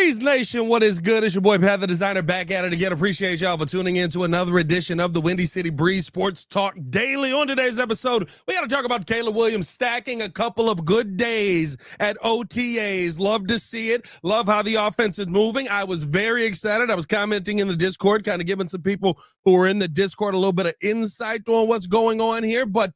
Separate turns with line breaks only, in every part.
Breeze Nation, what is good? It's your boy Pat the Designer back at it again. Appreciate y'all for tuning in to another edition of the Windy City Breeze Sports Talk Daily. On today's episode, we got to talk about Caleb Williams stacking a couple of good days at OTAs. Love to see it. Love how the offense is moving. I was very excited. I was commenting in the Discord, kind of giving some people who are in the Discord a little bit of insight on what's going on here. But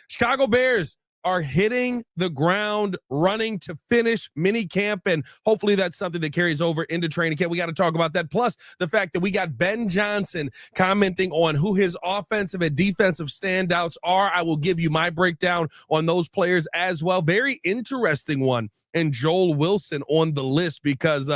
Chicago Bears are hitting the ground running to finish minicamp, and hopefully that's something that carries over into training camp. We got to talk about that, plus the fact that we got Ben Johnson commenting on who his offensive and defensive standouts are. I will give you my breakdown on those players as well. Very interesting one, and Joel Wilson on the list, because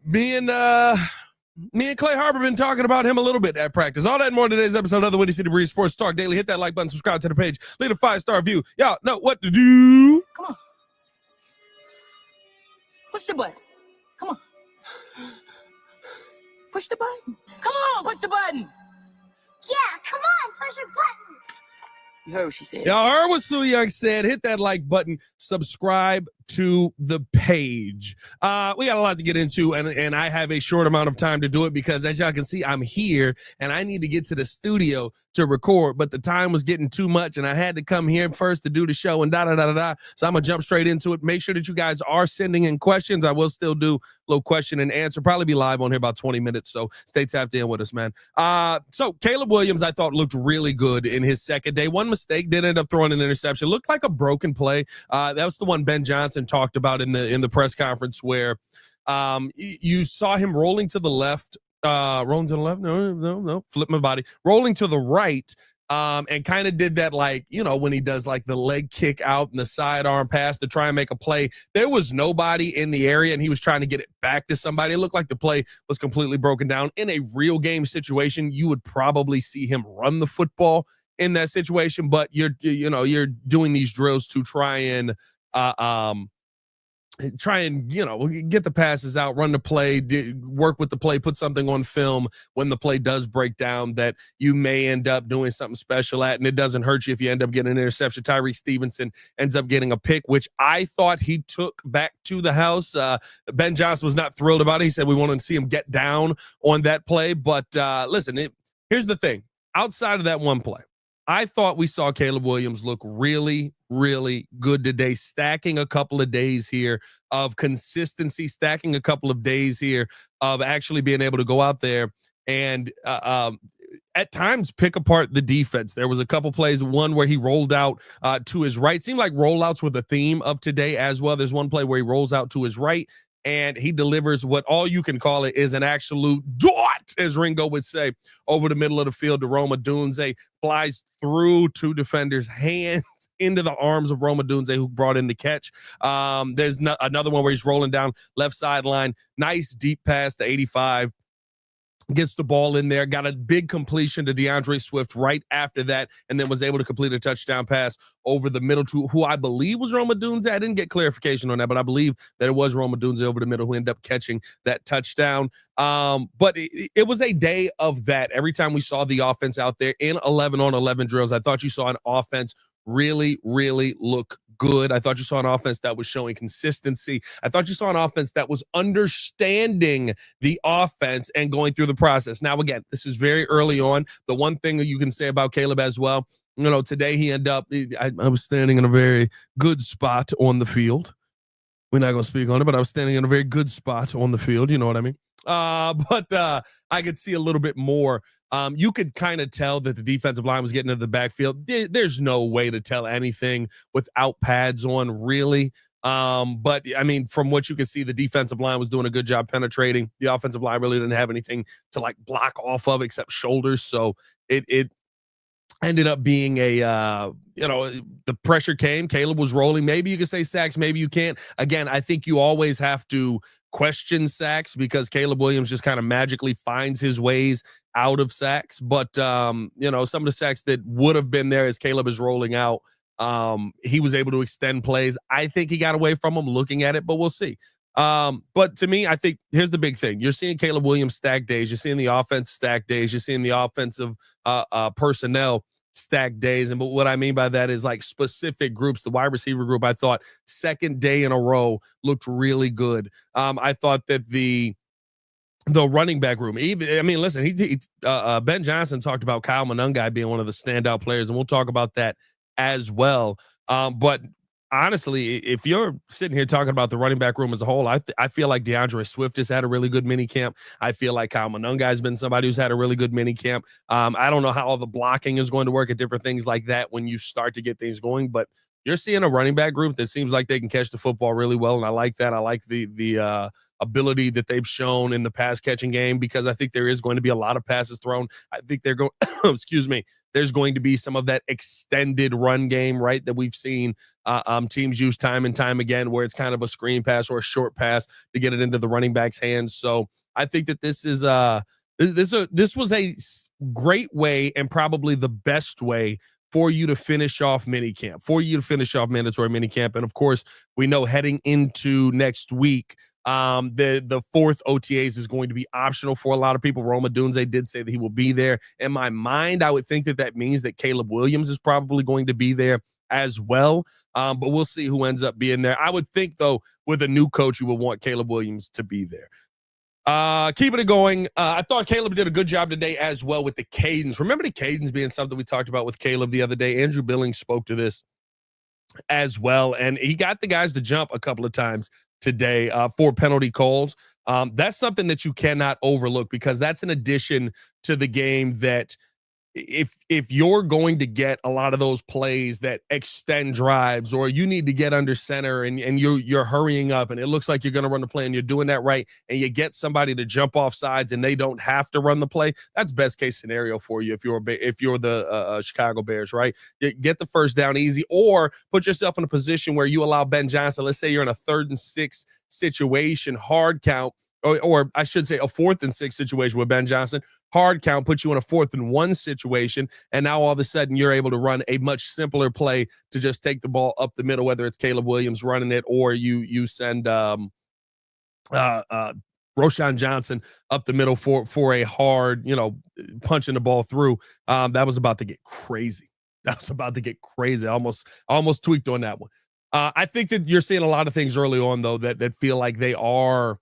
me and Clay Harbor been talking about him a little bit at practice. All that and more in today's episode of the Windy City Breeze Sports Talk Daily. Hit that like button, subscribe to the page, leave a 5-star review. Y'all know what to do.
Come on. Push the button. Come on. Push the button. Come on, push the button.
Yeah, come on, push a button.
You heard what she said.
Y'all heard what Sue Young said. Hit that like button, subscribe to the page. We got a lot to get into, and I have a short amount of time to do it because, as y'all can see, I'm here and I need to get to the studio to record, but the time was getting too much and I had to come here first to do the show and so I'm gonna jump straight into it. Make sure that you guys are sending in questions. I will still do a little question and answer, probably be live on here about 20 minutes, so stay tapped in with us, man. So Caleb Williams, I thought, looked really good in his second day. One mistake, did end up throwing an interception, looked like a broken play. That was the one Ben Johnson talked about in the press conference, where you saw him rolling to the left, rolling to the left, no, flip my body, rolling to the right, and kind of did that, like, you know, when he does like the leg kick out and the sidearm pass to try and make a play. There was nobody in the area and he was trying to get it back to somebody. It looked like the play was completely broken down. In a real game situation, you would probably see him run the football in that situation, but you're doing these drills to try and get the passes out, run the play, work with the play, put something on film when the play does break down that you may end up doing something special at, and it doesn't hurt you if you end up getting an interception. Tyrique Stevenson ends up getting a pick, which I thought he took back to the house. Ben Johnson was not thrilled about it. He said we wanted to see him get down on that play, but listen, here's the thing. Outside of that one play, I thought we saw Caleb Williams look really, really good today, stacking a couple of days here of consistency, stacking a couple of days here of actually being able to go out there and at times pick apart the defense. There was a couple plays, one where he rolled out to his right. Seemed like rollouts were the theme of today as well. There's one play where he rolls out to his right, and he delivers what all you can call it is an absolute dot, as Ringo would say, over the middle of the field to Rome Odunze. Flies through two defenders' hands into the arms of Rome Odunze, who brought in the catch. There's another one where he's rolling down left sideline. Nice deep pass to 85. Gets the ball in there, got a big completion to DeAndre Swift right after that, and then was able to complete a touchdown pass over the middle to who I believe was Rome Odunze. I didn't get clarification on that, but I believe that it was Rome Odunze over the middle who ended up catching that touchdown. But it was a day of that. Every time we saw the offense out there in 11-on-11 drills, I thought you saw an offense really, really look good. I thought you saw an offense that was showing consistency. I thought you saw an offense that was understanding the offense and going through the process. Now, again, this is very early on. The one thing that you can say about Caleb as well, you know, today he ended up, I was standing in a very good spot on the field. We're not going to speak on it, but I was standing in a very good spot on the field. You know what I mean? But I could see a little bit more. You could kind of tell that the defensive line was getting into the backfield. There's no way to tell anything without pads on, really. But I mean, from what you can see, the defensive line was doing a good job penetrating. The offensive line really didn't have anything to like block off of except shoulders. So it ended up being the pressure came. Caleb was rolling. Maybe you could say sacks, maybe you can't. Again, I think you always have to question sacks because Caleb Williams just kind of magically finds his ways out of sacks. But, some of the sacks that would have been there as Caleb is rolling out, he was able to extend plays. I think he got away from him looking at it, but we'll see. But to me, I think here's the big thing. You're seeing Caleb Williams stack days. You're seeing the offense stack days. You're seeing the offensive personnel stacked days. And but what I mean by that is like specific groups. The wide receiver group, I thought second day in a row looked really good. I thought that the running back room, even, I mean, listen, Ben Johnson talked about Kyle Monangai being one of the standout players, and we'll talk about that as well. But honestly, if you're sitting here talking about the running back room as a whole, I feel like DeAndre Swift has had a really good mini camp. I feel like Kyle Monangai has been somebody who's had a really good mini camp. I don't know how all the blocking is going to work at different things like that when you start to get things going, but you're seeing a running back group that seems like they can catch the football really well, and I like that. I like the ability that they've shown in the pass catching game, because I think there is going to be a lot of passes thrown. I think they're going, excuse me, there's going to be some of that extended run game, right, that we've seen teams use time and time again, where it's kind of a screen pass or a short pass to get it into the running back's hands. So I think that this was a great way, and probably the best way for you to finish off minicamp, for you to finish off mandatory minicamp. And of course, we know heading into next week, the fourth OTAs is going to be optional for a lot of people. Rome Odunze did say that he will be there. In my mind, I would think that means that Caleb Williams is probably going to be there as well. But we'll see who ends up being there. I would think, though, with a new coach, you would want Caleb Williams to be there. Keeping it going. I thought Caleb did a good job today as well with the cadence. Remember the cadence being something we talked about with Caleb the other day. Andrew Billings spoke to this as well, and he got the guys to jump a couple of times today for penalty calls. That's something that you cannot overlook, because that's an addition to the game that if you're going to get a lot of those plays that extend drives, or you need to get under center and you're hurrying up and it looks like you're going to run the play and you're doing that right, and you get somebody to jump off sides and they don't have to run the play, that's best case scenario for you if you're the Chicago Bears, right? Get the first down easy, or put yourself in a position where you allow Ben Johnson, let's say you're in a 3rd and 6 situation, hard count, or I should say a 4th and 6 situation with Ben Johnson. Hard count puts you in a 4th and 1 situation, and now all of a sudden you're able to run a much simpler play to just take the ball up the middle, whether it's Caleb Williams running it or you send Roshan Johnson up the middle for a hard, punching the ball through. That was about to get crazy. I almost tweaked on that one. I think that you're seeing a lot of things early on, though, that feel like they are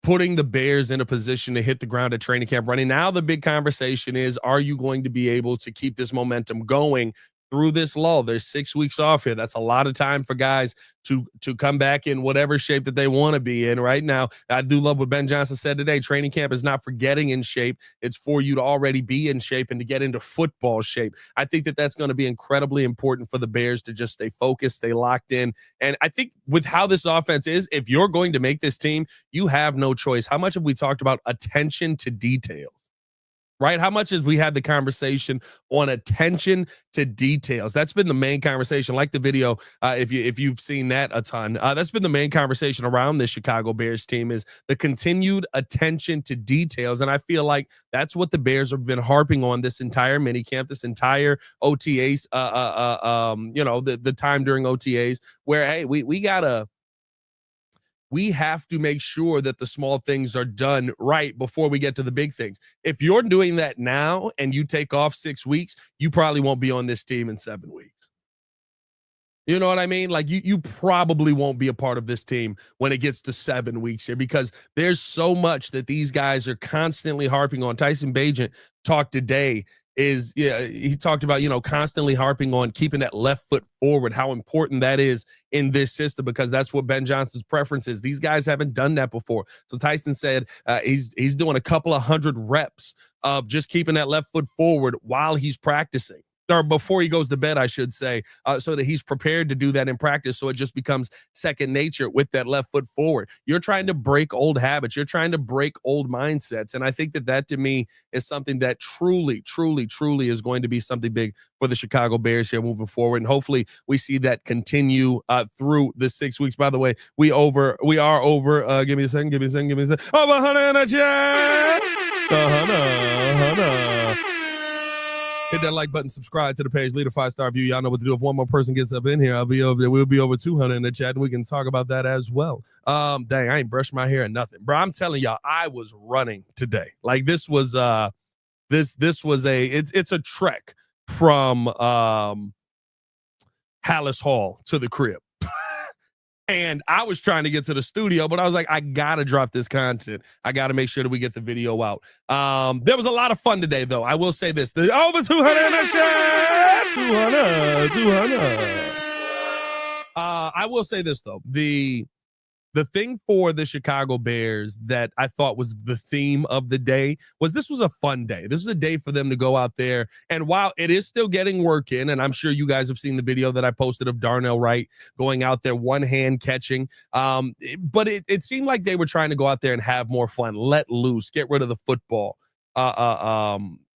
putting the Bears in a position to hit the ground at training camp running. Now the big conversation is, are you going to be able to keep this momentum going through this lull? There's 6 weeks off here. That's a lot of time for guys to come back in whatever shape that they want to be in right now. I do love what Ben Johnson said today. Training camp is not for getting in shape. It's for you to already be in shape and to get into football shape. I think that that's going to be incredibly important for the Bears to just stay focused, stay locked in. And I think with how this offense is, if you're going to make this team, you have no choice. How much have we talked about attention to details? Right? How much has we had the conversation on attention to details? That's been the main conversation. Like the video, if you've seen that a ton, that's been the main conversation around this Chicago Bears team, is the continued attention to details. And I feel like that's what the Bears have been harping on this entire minicamp, this entire OTAs, the time during OTAs, where, hey, we have to make sure that the small things are done right before we get to the big things. If you're doing that now and you take off 6 weeks, you probably won't be on this team in 7 weeks. You know what I mean? Like you probably won't be a part of this team when it gets to 7 weeks here, because there's so much that these guys are constantly harping on. Tyson Bagent talked today he talked about, constantly harping on keeping that left foot forward, how important that is in this system, because that's what Ben Johnson's preference is. These guys haven't done that before. So Tyson said he's doing a couple of 100 reps of just keeping that left foot forward while he's practicing, or before he goes to bed, I should say, so that he's prepared to do that in practice, so it just becomes second nature with that left foot forward. You're trying to break old habits. You're trying to break old mindsets, and I think that to me is something that truly, truly, truly is going to be something big for the Chicago Bears here moving forward, and hopefully we see that continue through the 6 weeks. By the way, we are over. Give me a second. Over 100 in the chat. Hit that like button, subscribe to the page, leave a 5-star review. Y'all know what to do. If one more person gets up in here, we'll be over 200 in the chat, and we can talk about that as well. Dang, I ain't brushed my hair or nothing, bro. I'm telling y'all, I was running today. Like this was it's a trek from Hallis Hall to the crib. And I was trying to get to the studio, but I was like, I gotta drop this content. I gotta make sure that we get the video out. There was a lot of fun today, though. I will say this: the over 200 in the chat, 200. I will say this though: the thing for the Chicago Bears that I thought was the theme of the day was this was a fun day. This was a day for them to go out there. And while it is still getting work in, and I'm sure you guys have seen the video that I posted of Darnell Wright going out there, one hand catching. But it seemed like they were trying to go out there and have more fun, let loose, get rid of the football.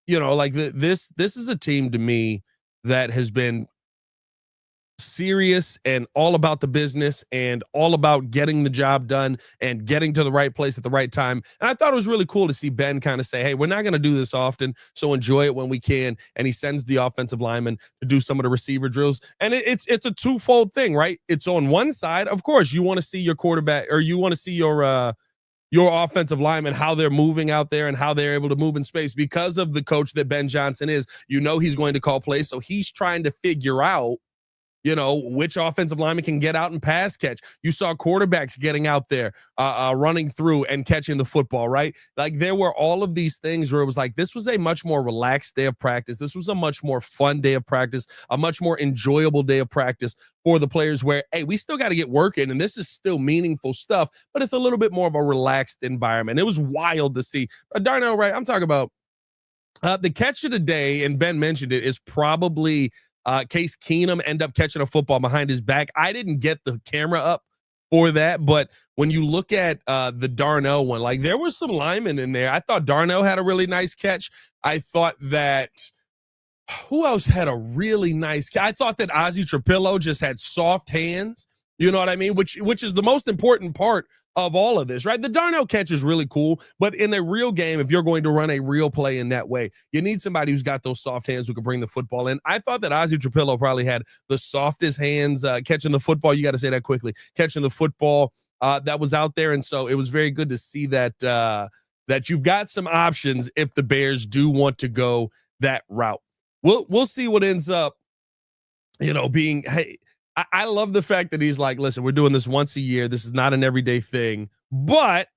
This is a team to me that has been serious and all about the business and all about getting the job done and getting to the right place at the right time. And I thought it was really cool to see Ben kind of say, hey, we're not going to do this often, so enjoy it when we can. And he sends the offensive lineman to do some of the receiver drills. And it's a twofold thing, right? It's on one side, of course, you want to see your quarterback, or you want to see your offensive linemen, how they're moving out there and how they're able to move in space because of the coach that Ben Johnson is. He's going to call plays. So he's trying to figure out which offensive lineman can get out and pass catch. You saw quarterbacks getting out there, running through and catching the football, right? Like there were all of these things where it was like, this was a much more relaxed day of practice. This was a much more fun day of practice, a much more enjoyable day of practice for the players where, hey, we still got to get working and this is still meaningful stuff, but it's a little bit more of a relaxed environment. It was wild to see. Darnell Wright, I'm talking about the catch of the day, and Ben mentioned it, is probably Case Keenum end up catching a football behind his back. I didn't get the camera up for that, but when you look at the Darnell one, like there were some linemen in there. I thought Darnell had a really nice catch. I thought that who else had a really nice catch? I thought that Ozzie Trapillo just had soft hands. You know what I mean? Which is the most important part of all of this, right? The Darnell catch is really cool, but in a real game, if you're going to run a real play in that way, you need somebody who's got those soft hands who can bring the football in. I thought that Ozzie Trapillo probably had the softest hands catching the football. You got to say that quickly. Catching the football that was out there, and so it was very good to see that that you've got some options if the Bears do want to go that route. We'll see what ends up, being. Hey, I love the fact that he's like, listen, we're doing this once a year. This is not an everyday thing, but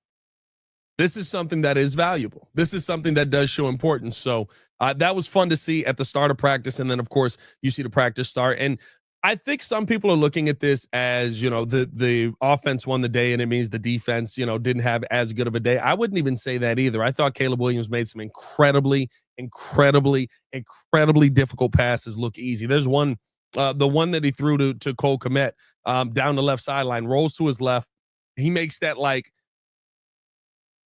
this is something that is valuable. This is something that does show importance. So that was fun to see at the start of practice. And then, of course, you see the practice start. And I think some people are looking at this as, the offense won the day and it means the defense, didn't have as good of a day. I wouldn't even say that either. I thought Caleb Williams made some incredibly difficult passes look easy. There's one. The one that he threw to Cole Kmet down the left sideline, rolls to his left. He makes that like,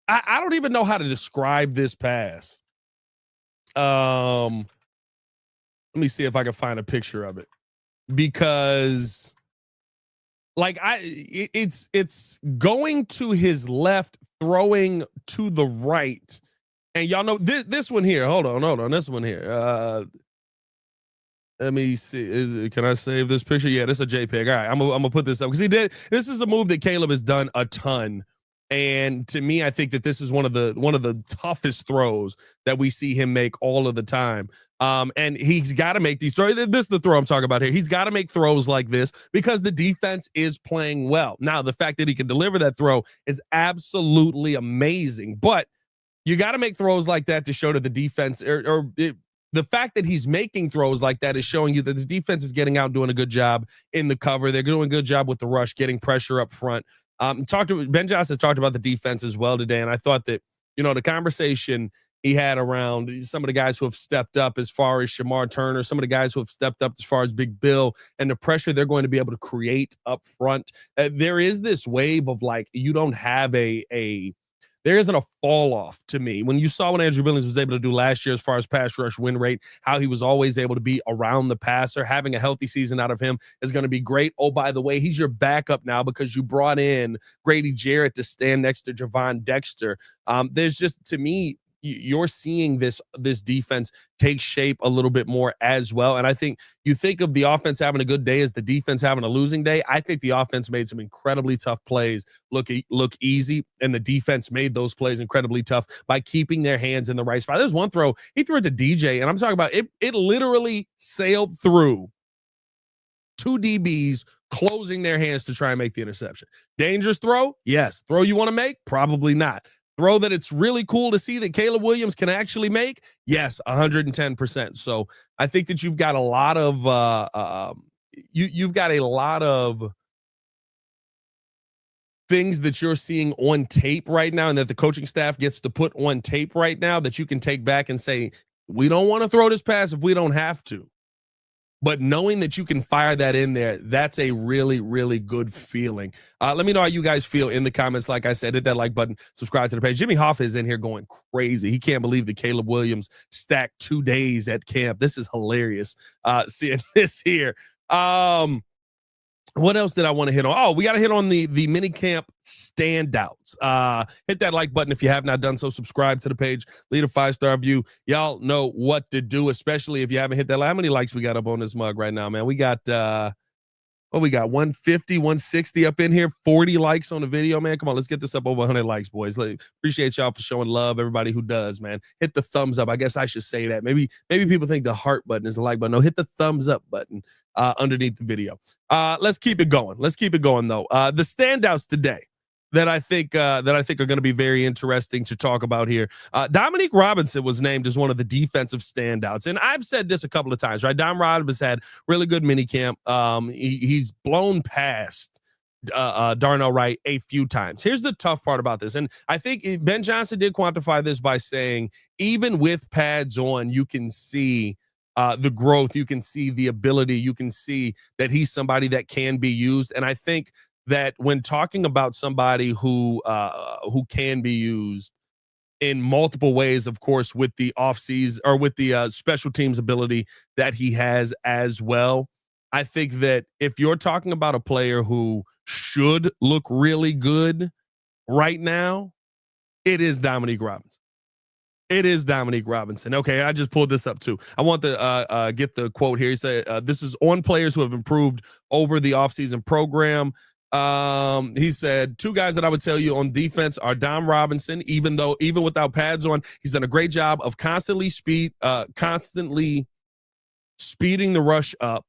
I don't even know how to describe this pass. Let me see if I can find a picture of it, because like it's going to his left, throwing to the right, and y'all know this one here. Hold on, this one here. Let me see. Can I save this picture? Yeah, this is a JPEG. All right, I'm gonna put this up because he did. This is a move that Caleb has done a ton, and to me, I think that this is one of the toughest throws that we see him make all of the time. And he's got to make these throws. This is the throw I'm talking about here. He's got to make throws like this because the defense is playing well. Now, the fact that he can deliver that throw is absolutely amazing, but you got to make throws like that to show to the defense, the fact that he's making throws like that is showing you that the defense is getting out, doing a good job in the cover. They're doing a good job with the rush, getting pressure up front. Ben Johnson talked about the defense as well today, and I thought that, the conversation he had around some of the guys who have stepped up as far as Shamar Turner, some of the guys who have stepped up as far as Big Bill, and the pressure they're going to be able to create up front. There is this wave of like, you don't have there isn't a fall off to me. When you saw what Andrew Billings was able to do last year as far as pass rush win rate, how he was always able to be around the passer, having a healthy season out of him is going to be great. Oh, by the way, he's your backup now because you brought in Grady Jarrett to stand next to Javon Dexter. There's just, to me, you're seeing this defense take shape a little bit more as well. And I think you think of the offense having a good day as the defense having a losing day. I think the offense made some incredibly tough plays look easy, and the defense made those plays incredibly tough by keeping their hands in the right spot. There's one throw he threw it to DJ, and I'm talking about it literally sailed through two DBs closing their hands to try and make the interception. Dangerous throw? Yes. Throw you want to make? Probably not. Throw that it's really cool to see that Caleb Williams can actually make? Yes, 110%. So I think that you've got a lot of you've got a lot of things that you're seeing on tape right now, and that the coaching staff gets to put on tape right now that you can take back and say, we don't want to throw this pass if we don't have to. But knowing that you can fire that in there, that's a really, really good feeling. Let me know how you guys feel in the comments. Like I said, hit that like button, subscribe to the page. Jimmy Hoffa is in here going crazy. He can't believe that Caleb Williams stacked 2 days at camp. This is hilarious. Seeing this here. What else did I want to hit on? Oh, we got to hit on the minicamp standouts. Hit that like button if you have not done so. Subscribe to the page. Leave a 5-star review. Y'all know what to do, especially if you haven't hit that like. How many likes we got up on this mug right now, man? We got, we got 150, 160 up in here. 40 likes on the video, man. Come on, let's get this up over 100 likes, boys. Appreciate y'all for showing love. Everybody who does, man. Hit the thumbs up. I guess I should say that. Maybe people think the heart button is the like button. No, hit the thumbs up button underneath the video. Let's keep it going. Let's keep it going though. The standouts today that I think are going to be very interesting to talk about here. Dominique Robinson was named as one of the defensive standouts, and I've said this a couple of times, right? Dom Robinson had really good minicamp. He's blown past Darnell Wright a few times. Here's the tough part about this, and I think Ben Johnson did quantify this by saying even with pads on, you can see the growth, you can see the ability, you can see that he's somebody that can be used. And I think that when talking about somebody who can be used in multiple ways, of course, with the offseason or with the special teams ability that he has as well, I think that if you're talking about a player who should look really good right now, it is Dominique Robinson. It is Dominique Robinson. Okay, I just pulled this up too. I want to get the quote here. He said, this is on players who have improved over the offseason program. He said, 2 guys that I would tell you on defense are Dom Robinson. Even without pads on, he's done a great job of constantly speeding the rush up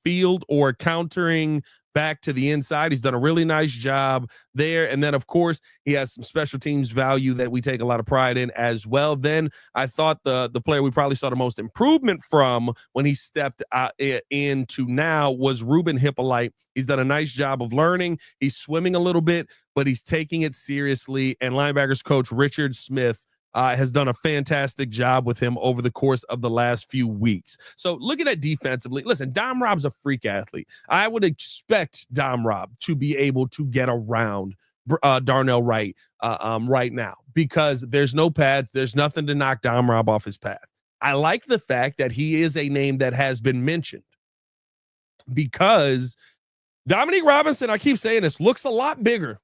field or countering back to the inside. He's done a really nice job there. And then, of course, he has some special teams value that we take a lot of pride in as well. Then I thought the player we probably saw the most improvement from when he stepped into now was Ruben Hippolyte. He's done a nice job of learning. He's swimming a little bit, but he's taking it seriously. And linebackers coach Richard Smith has done a fantastic job with him over the course of the last few weeks. So looking at defensively, listen, Dom Rob's a freak athlete. I would expect Dom Rob to be able to get around Darnell Wright right now because there's no pads. There's nothing to knock Dom Rob off his path. I like the fact that he is a name that has been mentioned because Dominique Robinson, I keep saying this, looks a lot bigger.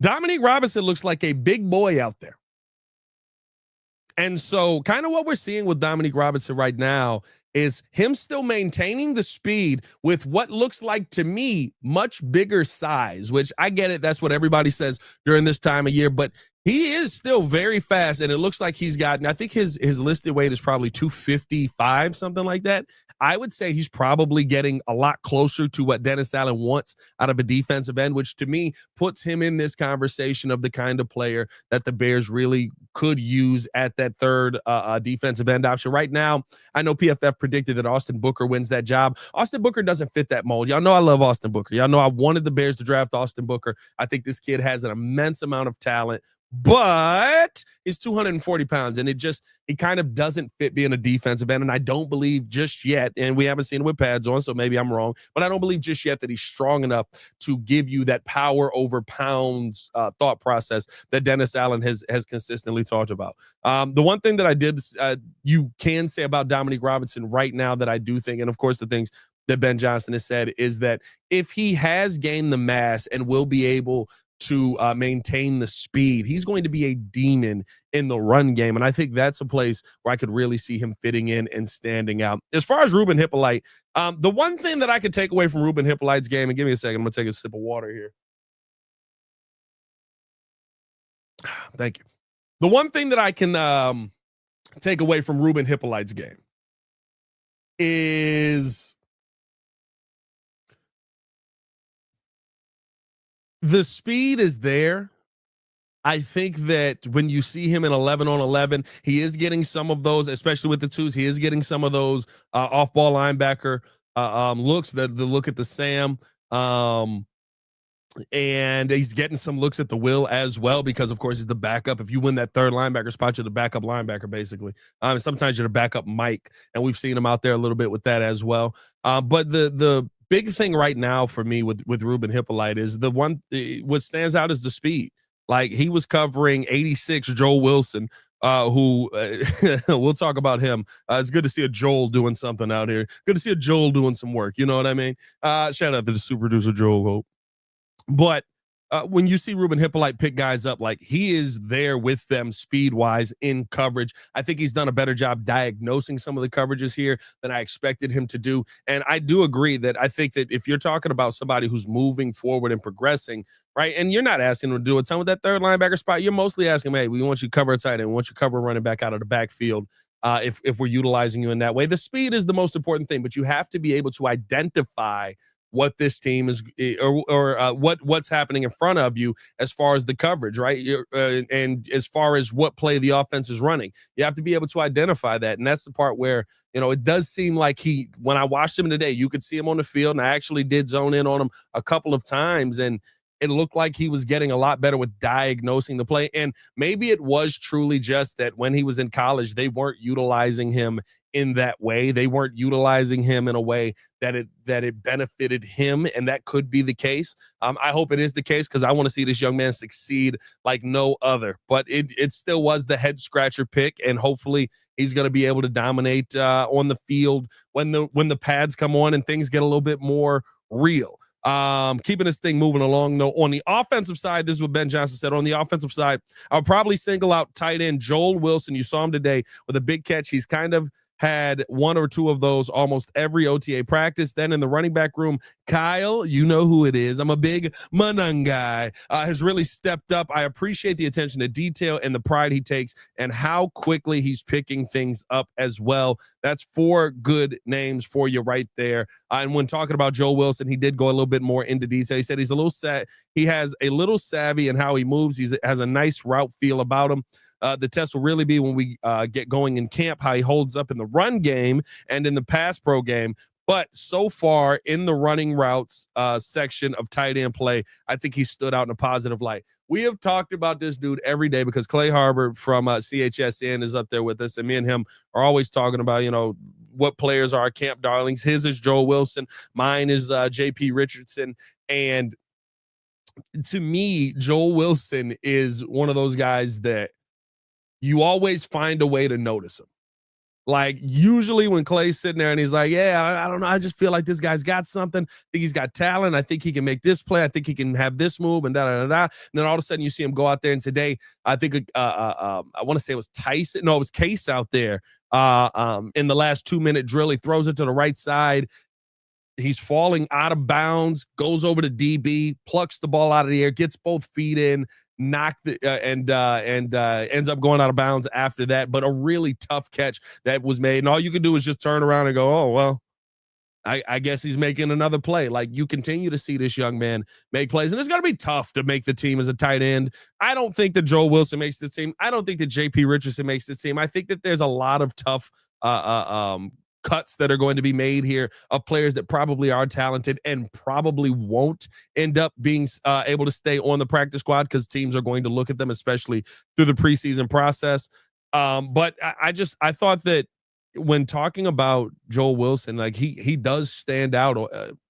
Dominique Robinson looks like a big boy out there. And so kind of what we're seeing with Dominique Robinson right now is him still maintaining the speed with what looks like to me much bigger size, which I get it. That's what everybody says during this time of year, but he is still very fast. And it looks like he's gotten, I think his listed weight is probably 255, something like that. I would say he's probably getting a lot closer to what Dennis Allen wants out of a defensive end, which to me puts him in this conversation of the kind of player that the Bears really could use at that third defensive end option. Right now, I know PFF predicted that Austin Booker wins that job. Austin Booker doesn't fit that mold. Y'all know I love Austin Booker. Y'all know I wanted the Bears to draft Austin Booker. I think this kid has an immense amount of talent, but he's 240 pounds, and he kind of doesn't fit being a defensive end. And I don't believe just yet, and we haven't seen him with pads on, so maybe I'm wrong, but I don't believe just yet that he's strong enough to give you that power over pounds thought process that Dennis Allen has consistently talked about. The one thing that I did, you can say about Dominique Robinson right now that I do think, and of course the things that Ben Johnson has said is that if he has gained the mass and will be able to maintain the speed, he's going to be a demon in the run game. And I think that's a place where I could really see him fitting in and standing out. As far as Ruben Hippolyte, the one thing that I could take away from Ruben Hippolyte's game, and give me a second, I'm going to take a sip of water here. Thank you. The one thing that I can take away from Ruben Hippolyte's game is the speed is there. I think that when you see him in 11 on 11, he is getting some of those, especially with the twos. He is getting some of those off-ball linebacker looks, the look at the Sam. And he's getting some looks at the will as well because, of course, he's the backup. If you win that third linebacker spot, you're the backup linebacker, basically. Sometimes you're the backup Mike, and we've seen him out there a little bit with that as well. But the big thing right now for me with Ruben Hippolyte is what stands out is the speed. Like, he was covering 86 Joel Wilson, who we'll talk about him. It's good to see a Joel doing something out here. Good to see a Joel doing some work. You know what I mean? Shout out to the super producer Joel Hope. But when you see Ruben Hippolyte pick guys up, like, he is there with them speed-wise in coverage. I think he's done a better job diagnosing some of the coverages here than I expected him to do. And I do agree that I think that if you're talking about somebody who's moving forward and progressing, right, and you're not asking him to do a ton with that third linebacker spot, you're mostly asking him, hey, we want you to cover a tight end, we want you to cover a running back out of the backfield. If we're utilizing you in that way, the speed is the most important thing, but you have to be able to identify what this team is or what's happening in front of you as far as the coverage, right? And as far as what play the offense is running, you have to be able to identify that. And that's the part where, it does seem like when I watched him today, you could see him on the field, and I actually did zone in on him a couple of times, and it looked like he was getting a lot better with diagnosing the play. And maybe it was truly just that when he was in college, they weren't utilizing him in that way. They weren't utilizing him in a way that it benefited him, and that could be the case. I hope it is the case because I want to see this young man succeed like no other. But it still was the head scratcher pick, and hopefully he's going to be able to dominate on the field when the pads come on and things get a little bit more real. Keeping this thing moving along, though. On the offensive side, this is what Ben Johnson said. On the offensive side, I'll probably single out tight end Joel Wilson. You saw him today with a big catch. He's kind of had one or two of those almost every OTA practice. Then in the running back room, Kyle, you know who it is. I'm a big Manung guy, has really stepped up. I appreciate the attention to detail and the pride he takes and how quickly he's picking things up as well. That's 4 good names for you right there. And when talking about Joe Wilson, he did go a little bit more into detail. He said he's a little he has a little savvy in how he moves. He has a nice route feel about him. The test will really be when we get going in camp, how he holds up in the run game and in the pass pro game. But so far in the running routes section of tight end play, I think he stood out in a positive light. We have talked about this dude every day because Clay Harbor from CHSN is up there with us, and me and him are always talking about, what players are our camp darlings. His is Joe Wilson. Mine is J.P. Richardson. And to me, Joel Wilson is one of those guys that you always find a way to notice him. Like, usually when Clay's sitting there and he's like, I don't know, I just feel like this guy's got something. I think he's got talent. I think he can make this play. I think he can have this move and da-da-da-da. And then all of a sudden you see him go out there, and today I think I want to say it was Tyson. No, it was Case out there in the last 2-minute drill. He throws it to the right side. He's falling out of bounds, goes over to DB, plucks the ball out of the air, gets both feet in, and ends up going out of bounds after that. But a really tough catch that was made. And all you can do is just turn around and go, oh, well, I guess he's making another play. Like, you continue to see this young man make plays, and it's going to be tough to make the team as a tight end. I don't think that Joe Wilson makes the team. I don't think that J.P. Richardson makes the team. I think that there's a lot of tough cuts that are going to be made here of players that probably are talented and probably won't end up being able to stay on the practice squad because teams are going to look at them, especially through the preseason process. But I thought that when talking about Joel Wilson, like, he does stand out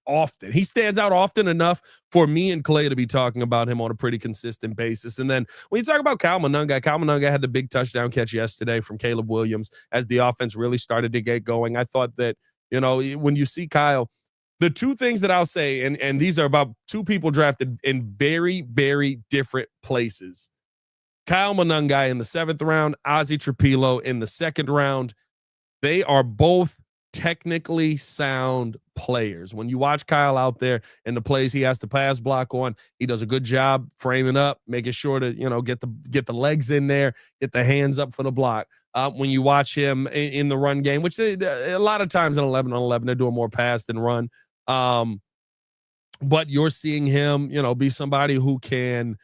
often. He stands out often enough for me and Clay to be talking about him on a pretty consistent basis. And then when you talk about Kyle Manunga had the big touchdown catch yesterday from Caleb Williams as the offense really started to get going. I thought that, when you see Kyle, The two things that I'll say, and these are about two people drafted in very, very different places. Kyle Monangai in the 7th round, Ozzie Trapilo in the 2nd round. They are both technically sound players. When you watch Kyle out there and the plays he has to pass block on, he does a good job framing up, making sure to, get the legs in there, get the hands up for the block. When you watch him in the run game, which a lot of times in 11-on-11, they're doing more pass than run. But you're seeing him, be somebody who can,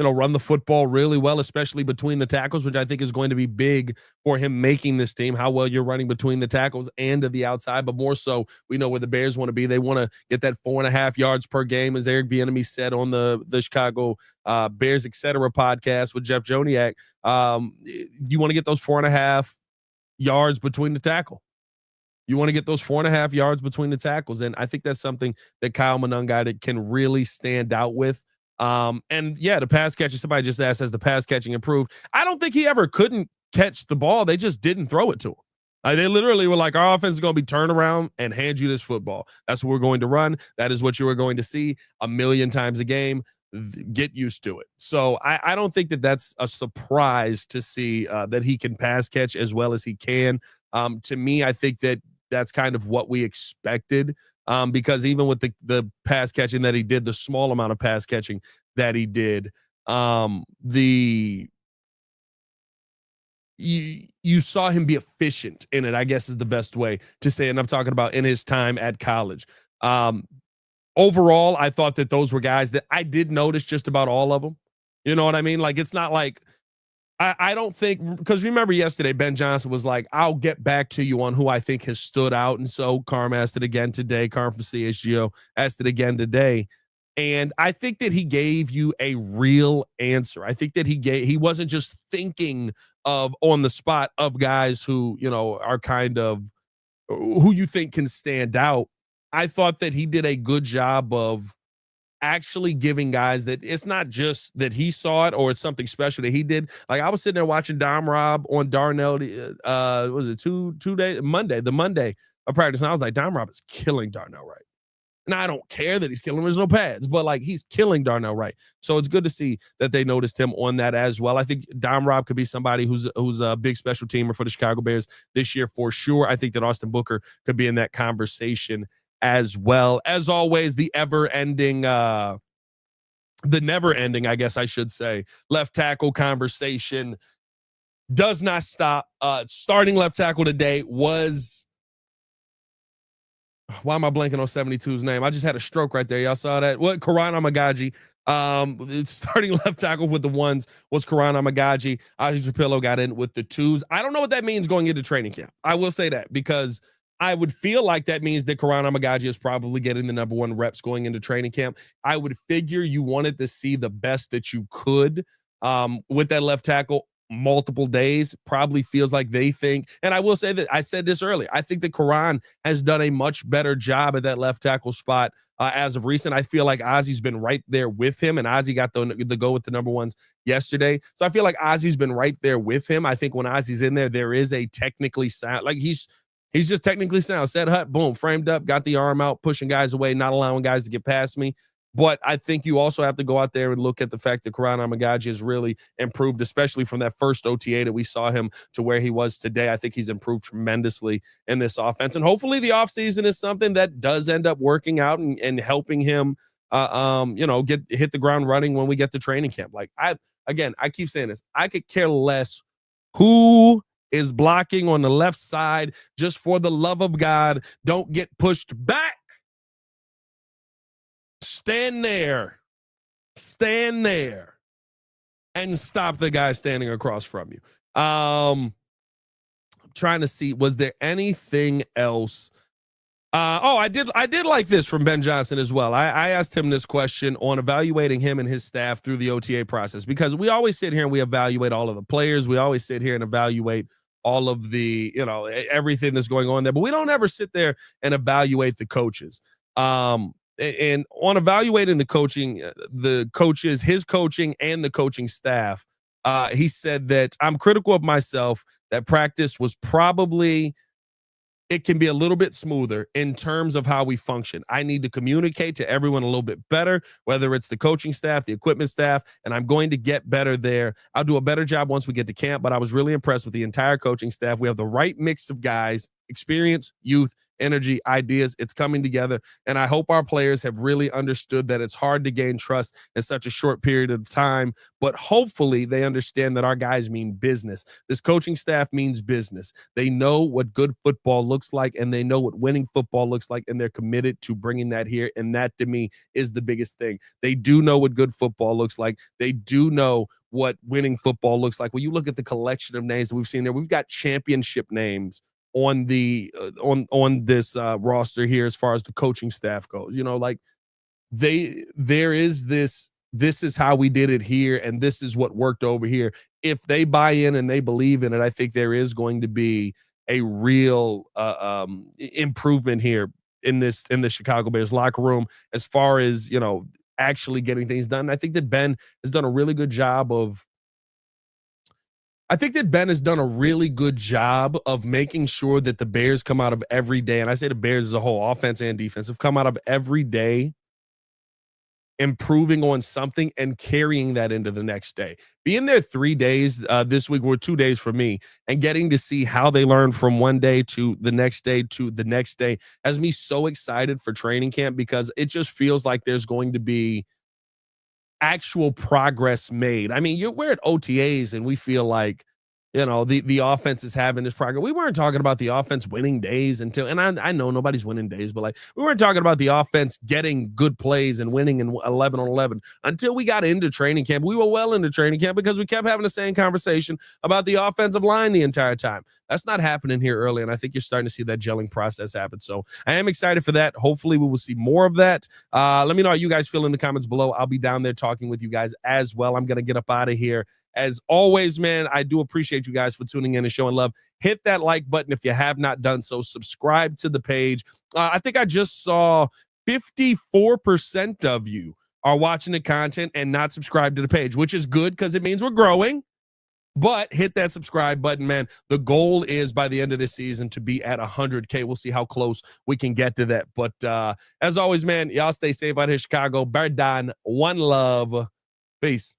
run the football really well, especially between the tackles, which I think is going to be big for him making this team, how well you're running between the tackles and to the outside. But more so, we know where the Bears want to be. They want to get that 4.5 yards per game, as Eric Bieniemy said on the Chicago Bears, etc. podcast with Jeff Joniak. You want to get those 4.5 yards between the tackle. You want to get those 4.5 yards between the tackles. And I think that's something that Kyle Monangai can really stand out with. And yeah, the pass catching, somebody just asked, has the pass catching improved? I don't think he ever couldn't catch the ball. They just didn't throw it to him. They literally were like, our offense is going to be turn around and hand you this football. That's what we're going to run. That is what you are going to see 1,000,000 times a game. Get used to it. So I don't think that that's a surprise to see that he can pass catch as well as he can. To me, I think that that's kind of what we expected, because even with the pass catching that he did, the small amount of pass catching that he did, you saw him be efficient in it, I guess is the best way to say it. And I'm talking about in his time at college. Overall, I thought that those were guys that I did notice just about all of them. You know what I mean? Like, it's not like, I don't think, because remember yesterday, Ben Johnson was like, I'll get back to you on who I think has stood out. And so Carm asked it again today. Carm from CHGO asked it again today. And I think that he gave you a real answer. I think that he wasn't just thinking of on the spot of guys who, are kind of who you think can stand out. I thought that he did a good job of actually giving guys that it's not just that he saw it or it's something special that he did. Like, I was sitting there watching Dom Rob on Darnell, was it the Monday of practice, and I was like, Dom Rob is killing Darnell Wright. And I don't care that he's killing him. There's no pads, but like, he's killing Darnell Wright. So it's good to see that they noticed him on that as well. I think Dom Rob could be somebody who's a big special teamer for the Chicago Bears this year for sure. I think that Austin Booker could be in that conversation as well. As always, the never ending, I guess I should say, left tackle conversation does not stop. Starting left tackle today was, why am I blanking on 72's name? I just had a stroke right there. Y'all saw that? What? Karan Amagaji. Starting left tackle with the 1s was Karan Amagaji. Ozzie Trapilo got in with the 2s. I don't know what that means going into training camp. I will say that, because I would feel like that means that Karan Amagaji is probably getting the number 1 reps going into training camp. I would figure you wanted to see the best that you could with that left tackle multiple days. Probably feels like they think, and I will say that I said this earlier, I think that Karan has done a much better job at that left tackle spot as of recent. I feel like Ozzie's been right there with him, and Ozzie got the go with the number 1s yesterday. So I feel like Ozzie's been right there with him. I think when Ozzie's in there is a technically sound, like he's just technically sound. Set hut, boom, framed up, got the arm out, pushing guys away, not allowing guys to get past me. But I think you also have to go out there and look at the fact that Karan Amagaji has really improved, especially from that first OTA that we saw him to where he was today. I think he's improved tremendously in this offense. And hopefully the offseason is something that does end up working out and helping him, hit the ground running when we get to training camp. Like, I keep saying this, I could care less who is blocking on the left side. Just for the love of God, don't get pushed back. Stand there and stop the guy standing across from you. I'm trying to see, was there anything else? I did like this from Ben Johnson as well. I asked him this question on evaluating him and his staff through the OTA process, because we always sit here and we evaluate all of the players. We always sit here and evaluate all of the, everything that's going on there, but we don't ever sit there and evaluate the coaches. And on evaluating the coaches, his coaching and the coaching staff, he said that I'm critical of myself, that practice was probably it can be a little bit smoother in terms of how we function. I need to communicate to everyone a little bit better, whether it's the coaching staff, the equipment staff, and I'm going to get better there. I'll do a better job once we get to camp, but I was really impressed with the entire coaching staff. We have the right mix of guys, experience, youth, energy, ideas. It's coming together. And I hope our players have really understood that it's hard to gain trust in such a short period of time, but hopefully they understand that our guys mean business. This coaching staff means business. They know what good football looks like, and they know what winning football looks like, and they're committed to bringing that here. And that, to me, is the biggest thing. They do know what good football looks like. They do know what winning football looks like. When you look at the collection of names that we've seen there, we've got championship names on the on this roster here as far as the coaching staff goes. You know, like there is this is how we did it here, and this is what worked over here. If they buy in and they believe in it, I think there is going to be a real improvement here in the Chicago Bears locker room as far as, you know, actually getting things done. I think that Ben has done a really good job of making sure that the Bears come out of every day, and I say the Bears as a whole, offense and defense, have come out of every day improving on something and carrying that into the next day. Being there 3 days this week, were 2 days for me, and getting to see how they learn from one day to the next day to the next day has me so excited for training camp, because it just feels like there's going to be actual progress made. I mean, we're at OTAs and we feel like, you know, the offense is having this progress. We weren't talking about the offense winning days until, and I know nobody's winning days, but like, we weren't talking about the offense getting good plays and winning in 11 on 11 until we got into training camp. We were well into training camp because we kept having the same conversation about the offensive line the entire time. That's not happening here early, and I think you're starting to see that gelling process happen. So I am excited for that. Hopefully we will see more of that. Let me know how you guys feel in the comments below. I'll be down there talking with you guys as well. I'm going to get up out of here. As always, man, I do appreciate you guys for tuning in and showing love. Hit that like button if you have not done so. Subscribe to the page. I think I just saw 54% of you are watching the content and not subscribed to the page, which is good because it means we're growing. But hit that subscribe button, man. The goal is by the end of this season to be at 100K. We'll see how close we can get to that. But as always, man, y'all stay safe out here, Chicago. Bear down. One love. Peace.